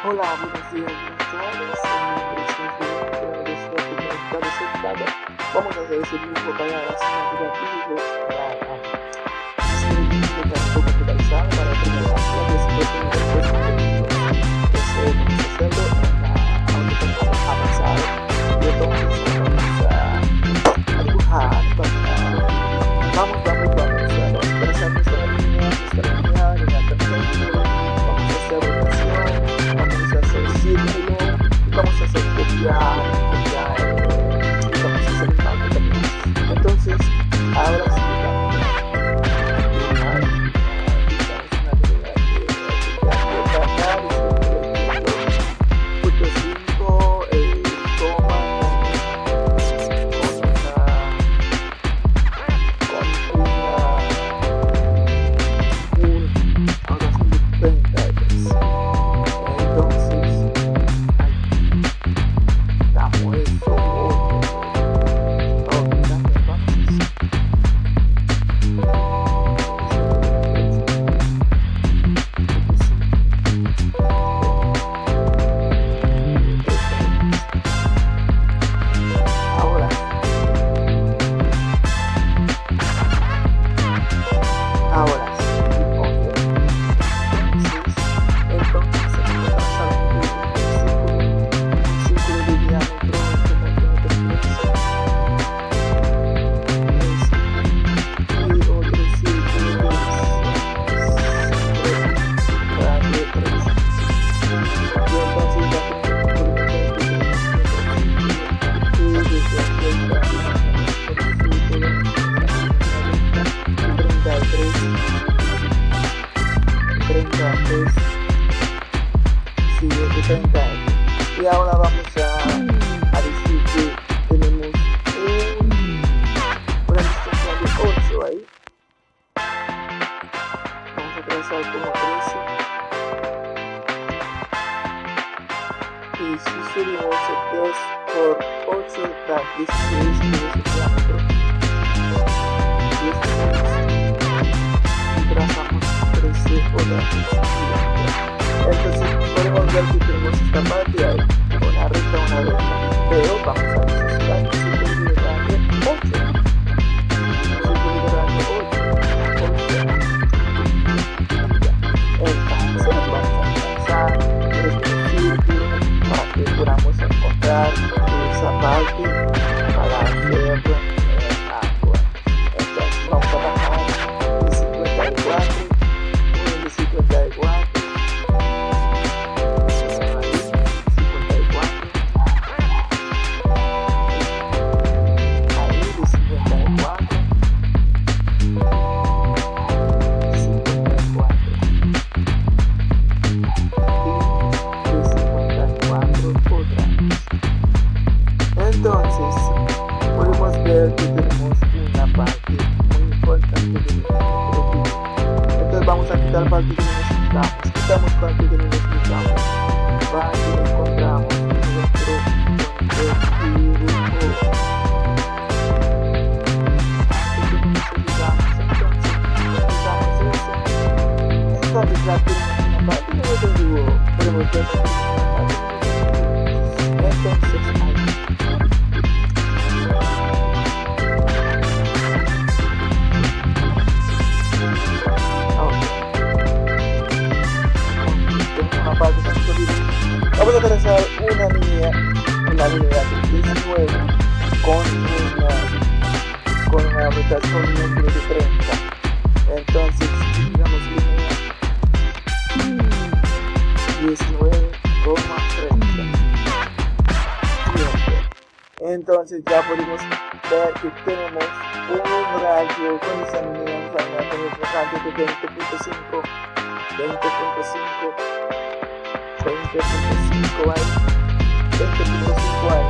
Hola, buenos días, buenas tardes. Está resultado. Vamos a hacer ese dibujo para las negativos para hacer un dibujo tampoco computarizado para tener las claves y tener respuestas vamos a hacerlo en la aplicación avanzada y entonces vamos a dibujar vamos a expresar nuestra línea en la perspectiva. Vamos a hacer rotación, vamos a hacer círculo, vamos a hacer copiar, y vamos a hacer impacto también. Entonces, ahora sí vamos a dibujar una habilidad de punto 5, toma y ahora vamos a decir que tenemos una distancia de 8 ahí. Vamos a trazar como 13 y si subimos el 2 por 8 da 16 que es el diámetro. Y trazamos 13 otras. Entonces podemos ver que tenemos esta parte ahí, una recta, pero vamos a necesitar un círculo de radio 8. Un círculo de radio 8. Entonces vamos a trazar este círculo para que podamos encontrar esa parte para hacer algo. Entonces vamos a bajar de 54, uno de 54. Entonces, podemos ver que tenemos una parte muy importante de entonces vamos a quitar parte que necesitamos. Quitamos parte que necesitamos para que encontramos nuestro dibujo. Entonces ya tenemos una parte de nuestro dibujo. Podemos ver que tenemos una parte de nuestro dibujo. Entonces, vamos a trazar una línea de 19 con una rotación número de 30. Entonces, digamos línea 19,30. Entonces ya podemos ver que tenemos un radio con esa línea, tenemos un radio de 20.5 ahí, 20.5 ahí,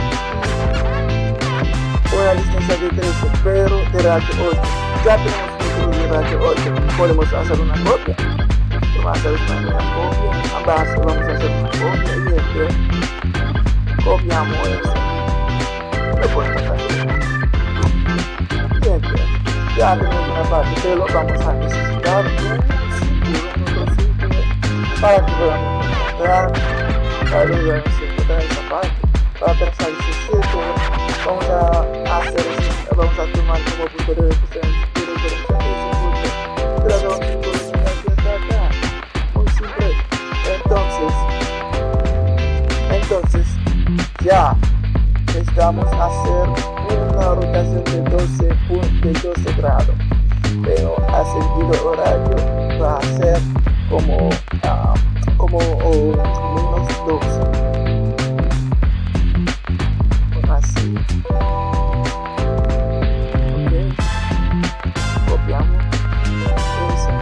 una distancia de 13, pero de radio 8. Ya tenemos un de radio 8, podemos hacer una copia. Vamos a hacer una copia, vamos a hacer una copia y copiamos eso. Lo podemos hacer. Ya tenemos una parte, pero vamos a necesitar un círculo para que podamos encontrar ayudarnos a encontrar esa parte. Para trazar ese círculo, vamos a tomar como punto de referencia ese punto. Trazamos un círculo de aquí hasta acá. Muy simple. Entonces, ya necesitamos hacer una rotación de 12 grados. Pero a sentido horario va a ser como menos 12. Así. Ok. Copiamos. Esa.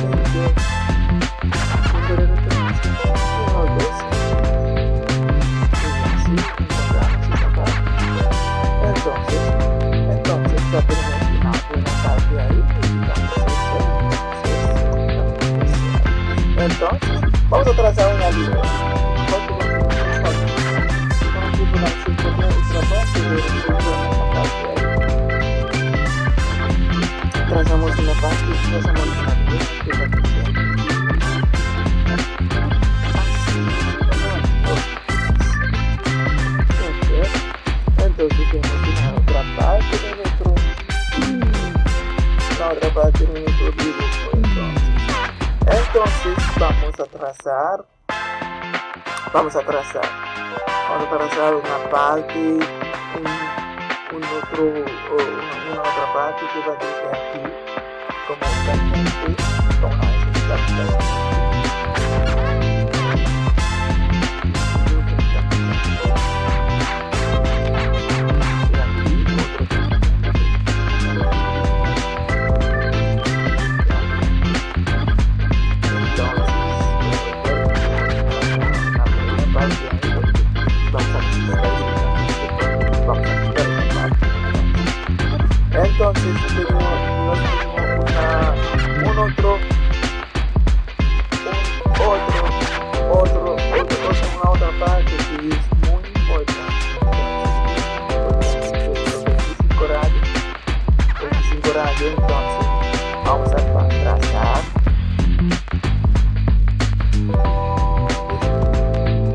20. Punto de referencia. 1, 12. Y así encontramos esa parte. Entonces ya tenemos una buena parte ahí. Entonces, vamos a trazar una línea. Trazamos una parte y trazamos una línea que va a entonces tenemos una otra parte de nuestro dibujo. Entonces vamos a trazar una parte, una otra parte que va desde aquí, como tangente, con la entonces tenemos una otra parte que es muy importante. 25 radios, entonces vamos a trazar.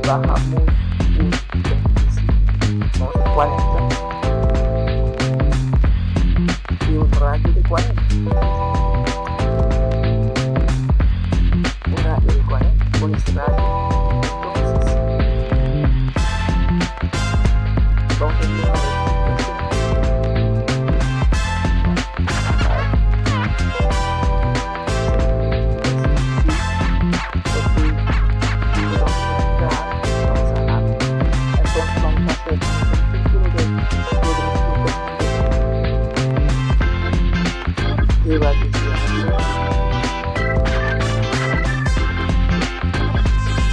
Bajamos un 25, vamos a 40. Un radio de 40. Un radio de 40 con este radio. Entonces, vamos a hacer una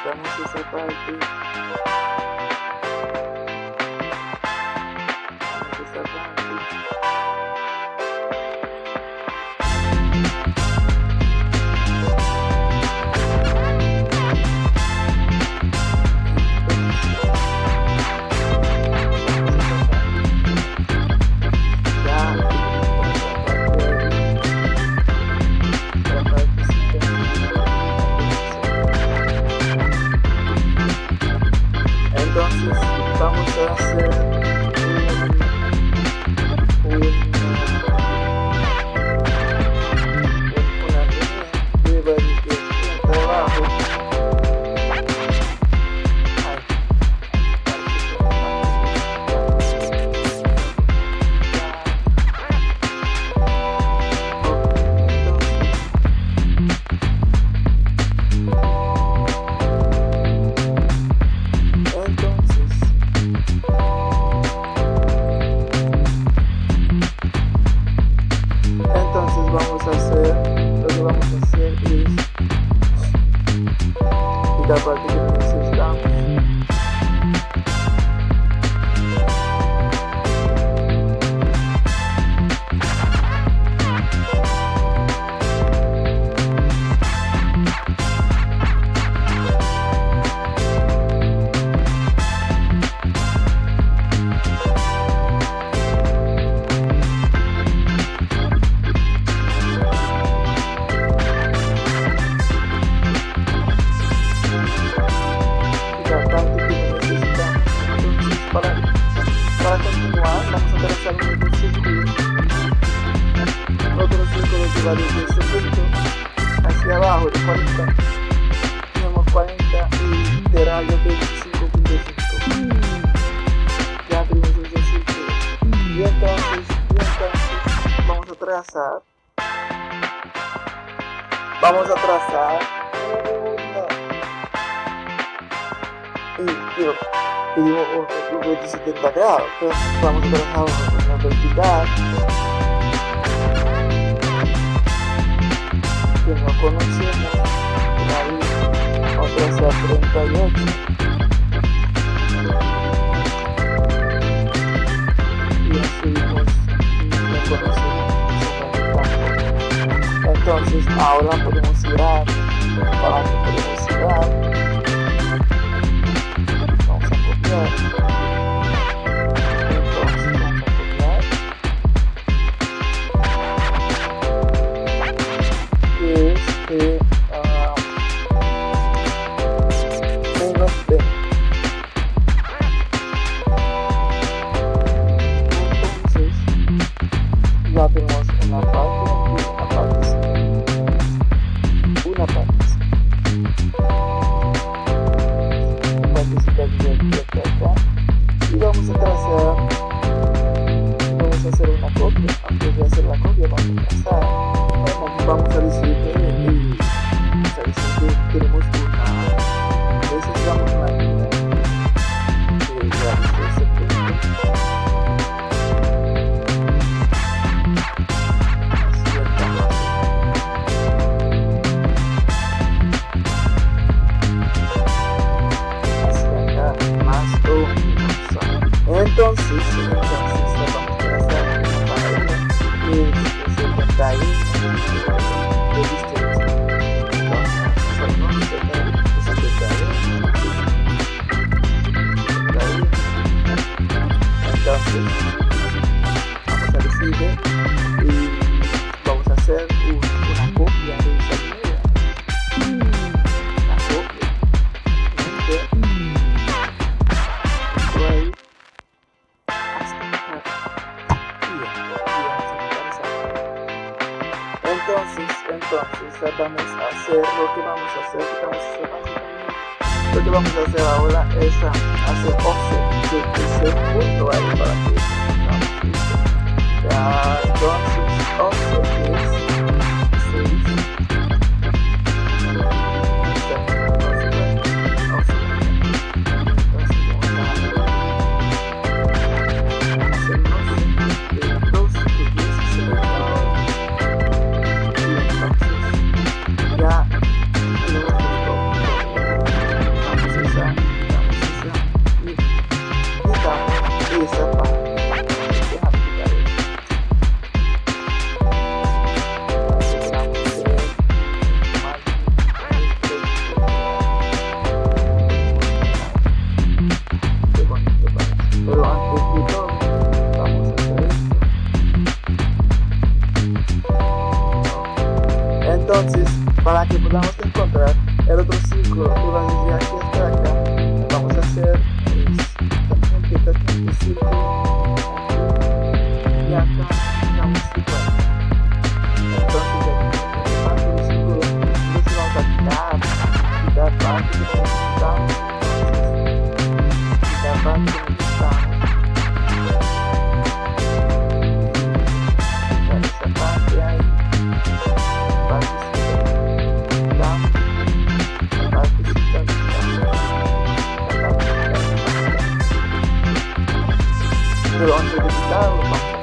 vamos a esa parte. Vamos a hacer una línea que va desde abajo. Entonces lugar de ese punto hacia abajo de 40 tenemos 40 y de radio 25.5. Ya tenemos ese círculo. Y entonces vamos a trazar y digo de 70 grados. Entonces vamos a trazar una vertical que no conocemos, ahí otra sea 38 y así seguimos no conocemos. Entonces ahora podemos girar, para que podemos girar, vamos a copiar, entonces vamos a copiar, que es menos B. Entonces ya tenemos una parte y una parte C. Una partecita directa acá y vamos a trazar, vamos a hacer una copia. Antes de hacer la copia vamos a trazar, vamos a decir que tenemos una, necesitamos una línea que realice ese punto. Entonces vamos a trazar una paralela que es 71 de distancia. Entonces vamos a decir y vamos a hacer una copia de esa línea. Una copia. Entonces vamos a hacer lo que vamos a hacer ahora es hacer offset de ese punto ahí para que ya, entonces offset es 6. Pero antes de todo vamos a hacer esto. Entonces, para que podamos encontrar el otro círculo que va desde aquí hasta acá, vamos a hacer tangente círculo y acá damos 50. Entonces ya tenemos parte del círculo, entonces vamos a quitar parte que necesitamos, quitar parte que necesitamos. Pero antes de quitarlo, vamos